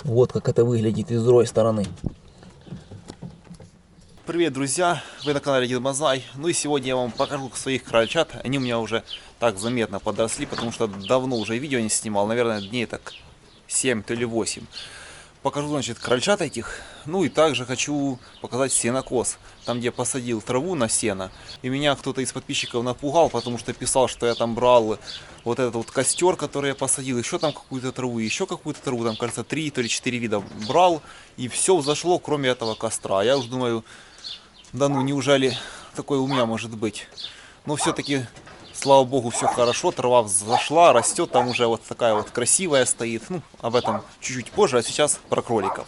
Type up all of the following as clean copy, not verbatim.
Вот как это выглядит из другой стороны. Привет, друзья! Вы на канале Дед Мазай. Ну и сегодня я вам покажу своих крольчат. Они у меня уже так заметно подросли, потому что давно уже видео не снимал. Наверное, дней так 7 или 8. Покажу, значит, крольчат этих. Ну и также хочу показать сенокос. Там, где я посадил траву на сено. И меня кто-то из подписчиков напугал, потому что писал, что я там брал вот этот вот костер, который я посадил. Еще там какую-то траву, еще какую-то траву. Там, кажется, 3 или 4 вида брал. И все взошло, кроме этого костра. Я уж думаю... Да ну, неужели такое у меня может быть? Но все-таки, слава богу, все хорошо, трава взошла, растет, там уже вот такая вот красивая стоит. Ну, об этом чуть-чуть позже, а сейчас про кроликов.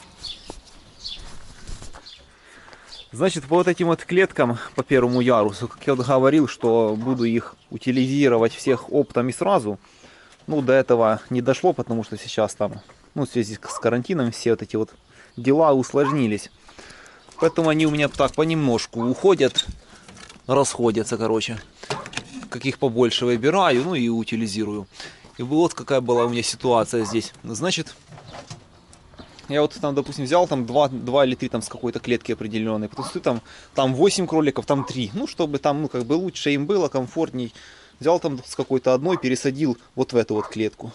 Значит, по вот этим вот клеткам, по первому ярусу, как я вот говорил, что буду их утилизировать всех оптом и сразу. Ну, до этого не дошло, потому что сейчас там, ну, в связи с карантином, все вот эти вот дела усложнились. Поэтому они у меня так понемножку уходят, расходятся, короче. Каких побольше выбираю, ну и утилизирую. И вот какая была у меня ситуация здесь. Значит, я вот там, допустим, взял там 2 или 3 там с какой-то клетки определенной. Потом там 8 кроликов, там 3. Ну, чтобы там, ну, как бы лучше им было, комфортней. Взял там с какой-то одной, пересадил вот в эту вот клетку.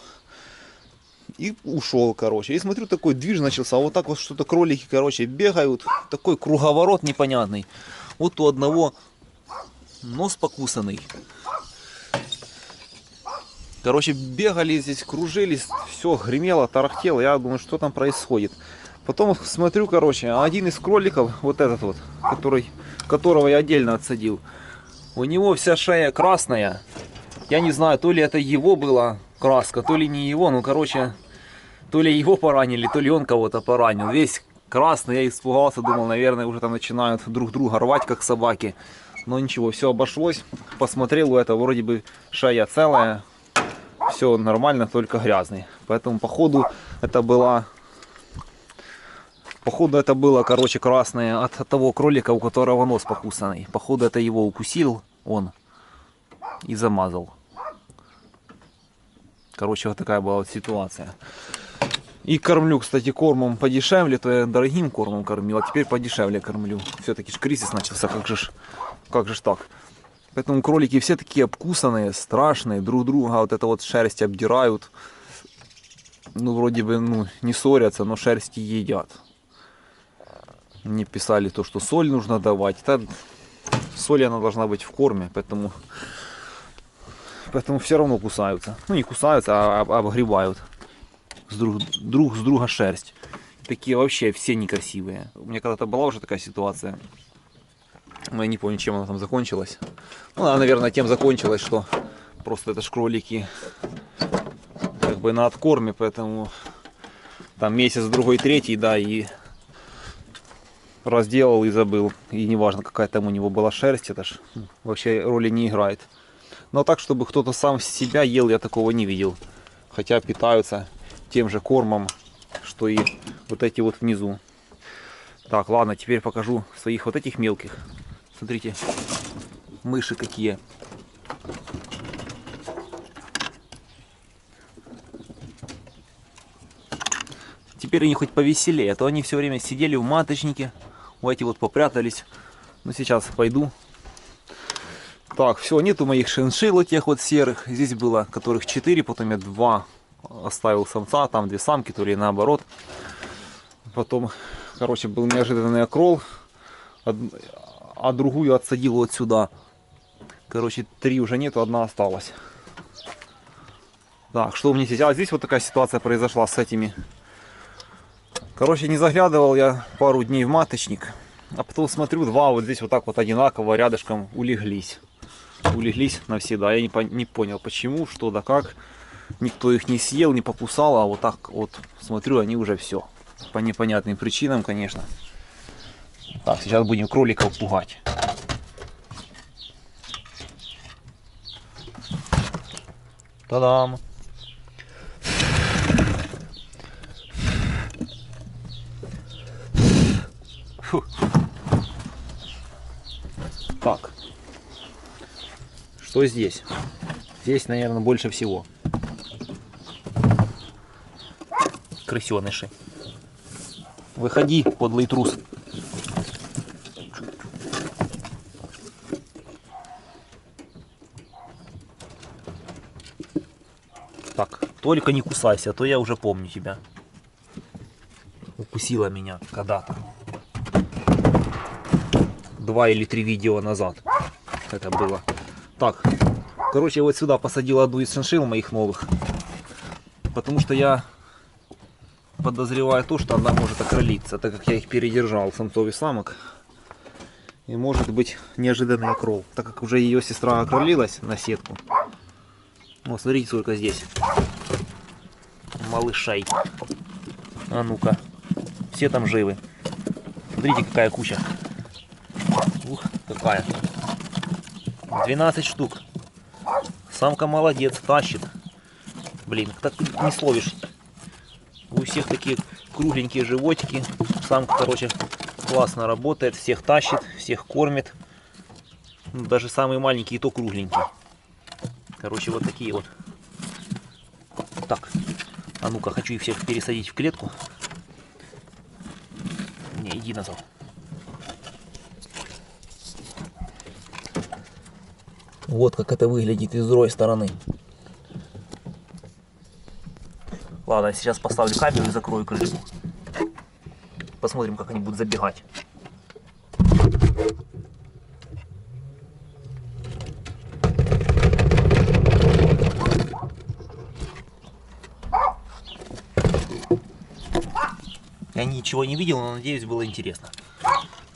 И ушел, короче. И смотрю, такой движ начался. А вот так вот что-то кролики, короче, бегают. Такой круговорот непонятный. Вот у одного нос покусанный. Короче, бегали здесь, кружились. Все гремело, тарахтело. Я думаю, что там происходит. Потом смотрю, короче, один из кроликов, вот этот вот, которого я отдельно отсадил. У него вся шея красная. Я не знаю, то ли это его была краска, то ли не его. Ну, короче, то ли его поранили, то ли он кого-то поранил. Весь красный, я испугался, думал, наверное, уже там начинают друг друга рвать, как собаки. Но ничего, все обошлось. Посмотрел, у этого вроде бы шея целая. Все нормально, только грязный. Поэтому, походу, это было, короче, красное от того кролика, у которого нос покусанный. Походу, это его укусил он и замазал. Короче, вот такая была вот ситуация. И кормлю, кстати, кормом подешевле, то я дорогим кормом кормил, а теперь подешевле кормлю. Все-таки кризис начался, как же ж так. Поэтому кролики все такие обкусанные, страшные, друг друга вот это вот шерсть обдирают. Ну, вроде бы, ну, не ссорятся, но шерсти едят. Мне писали то, что соль нужно давать. Соль она должна быть в корме, поэтому все равно кусаются. Ну, не кусаются, а обгребают друг с друга шерсть. Такие вообще все некрасивые. У меня когда-то была уже такая ситуация. Но я не помню, чем она там закончилась. Ну, она, наверное, тем закончилась, что просто это ж кролики как бы на откорме, поэтому там месяц, другой, третий, да, и разделал и забыл. И неважно, какая там у него была шерсть, это ж вообще роли не играет. Но так, чтобы кто-то сам себя ел, я такого не видел. Хотя питаются тем же кормом, что и вот эти вот внизу. Так, ладно, теперь покажу своих вот этих мелких. Смотрите, мыши какие. Теперь они хоть повеселее, а то они все время сидели в маточнике. У эти вот попрятались. Ну, сейчас пойду. Так, все, нету моих шиншилл, тех вот серых. Здесь было, которых 4, потом я 2 оставил самца, там 2 самки, то ли наоборот. Потом, короче, был неожиданный окрол, а другую отсадил вот сюда. Короче, 3 уже нету, 1 осталась. Так, что у меня здесь? А здесь вот такая ситуация произошла с этими. Короче, не заглядывал я пару дней в маточник, а потом смотрю, 2 вот здесь вот так вот одинаково рядышком улеглись. Улеглись навсегда. Я не понял, почему, что да как. Никто их не съел, не покусал, а вот так вот смотрю, они уже все. По непонятным причинам, конечно. Так, сейчас будем кроликов пугать. Та-дам! Фу. Так, что здесь? Здесь, наверное, больше всего крысеныши. Выходи, подлый трус. Так, только не кусайся, а то я уже помню тебя. Укусила меня когда-то. 2 или 3 видео назад это было. Так, короче, вот сюда посадил одну из шиншилл моих новых. Потому что я подозреваю то, что она может окролиться, так как я их передержал, самцов и самок. И может быть неожиданный окрол, так как уже ее сестра окролилась на сетку. Вот, смотрите, сколько здесь малышей. А ну-ка, все там живы. Смотрите, какая куча. Ух, какая. 12 штук. Самка молодец, тащит. Блин, так не словишь. У всех такие кругленькие животики. Самка, короче, классно работает, всех тащит, всех кормит. Даже самые маленькие и то кругленькие. Короче, вот такие вот. Так, а ну-ка, хочу их всех пересадить в клетку. Не, иди назад. Вот как это выглядит из другой стороны. Ладно, сейчас поставлю камеру и закрою крышку. Посмотрим, как они будут забегать. Я ничего не видел, но надеюсь, было интересно.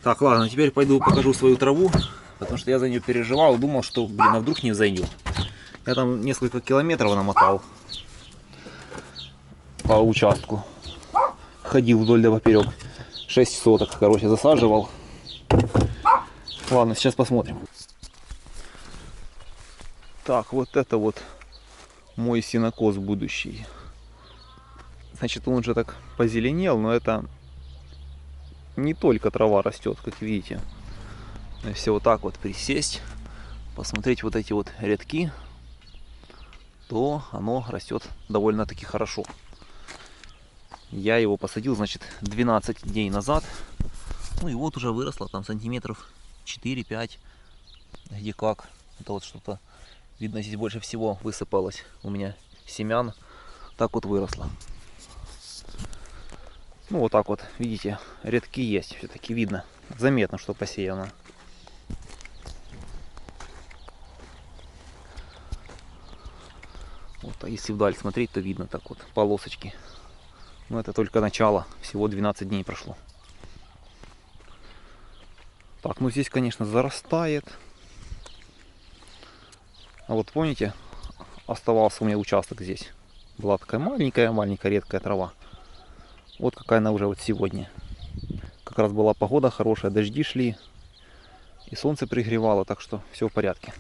Так, ладно, теперь пойду покажу свою траву, потому что я за нее переживал, думал, что, блин, а вдруг не взойдет. Я там несколько километров намотал по участку. Ходил вдоль да поперек. 6 соток, короче, засаживал. Ладно, сейчас посмотрим. Так, вот это вот мой сенокос будущий. Значит, он уже так позеленел, но это не только трава растет, как видите. Если вот так вот присесть, посмотреть вот эти вот рядки, то оно растет довольно-таки хорошо. Я его посадил, значит, 12 дней назад. Ну и вот уже выросло там сантиметров 4-5. Где как. Это вот что-то, видно, здесь больше всего высыпалось у меня семян. Так вот выросло. Ну вот так вот, видите, рядки есть. Все-таки видно, заметно, что посеяно. Вот, а если вдаль смотреть, то видно так вот полосочки. Но это только начало, всего 12 дней прошло. Так, ну здесь, конечно, зарастает. А вот помните, оставался у меня участок здесь. Была такая маленькая редкая трава. Вот какая она уже вот сегодня. Как раз была погода хорошая, дожди шли. И солнце пригревало, так что все в порядке.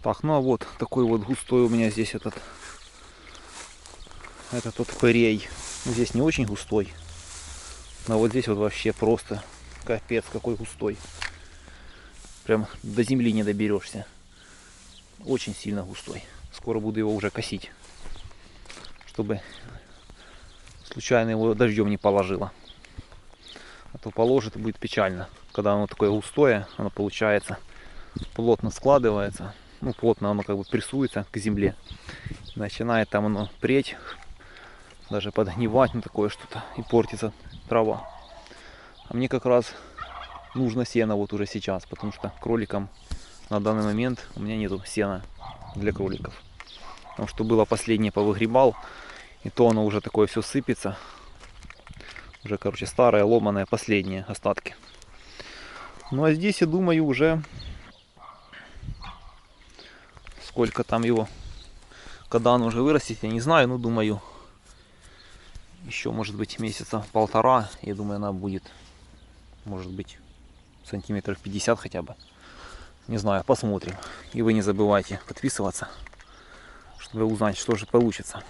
Так, ну а вот такой вот густой у меня здесь этот вот пырей. Здесь не очень густой. Но вот здесь вот вообще просто капец какой густой. Прям до земли не доберешься. Очень сильно густой. Скоро буду его уже косить, чтобы случайно его дождем не положило. А то положит, и будет печально. Когда оно такое густое, оно получается плотно складывается. Ну, плотно оно как бы прессуется к земле. Начинает там оно преть, даже подгнивать, ну такое что-то, и портится трава. А мне как раз нужно сено вот уже сейчас, потому что кроликам на данный момент у меня нету сена для кроликов. Потому что было последнее повыгребал, и то оно уже такое все сыпется. Уже, короче, старое, ломаное, последние остатки. Ну а здесь, я думаю, уже сколько там его, когда оно уже вырастет, я не знаю, но думаю, еще может быть месяца полтора, я думаю, она будет, может быть, сантиметров 50 хотя бы. Не знаю, посмотрим. И вы не забывайте подписываться, чтобы узнать, что же получится.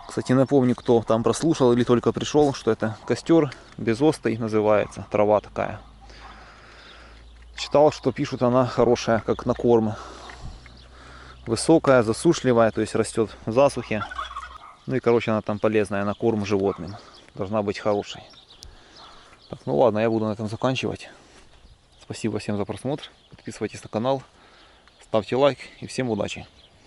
Кстати, напомню, кто там прослушал или только пришел, что это костер безостый называется, трава такая. Читал, что пишут, она хорошая, как на корм. Высокая, засушливая, то есть растет в засухе. Ну и, короче, она там полезная на корм животным. Должна быть хорошей. Так, ну ладно, я буду на этом заканчивать. Спасибо всем за просмотр. Подписывайтесь на канал, ставьте лайк и всем удачи.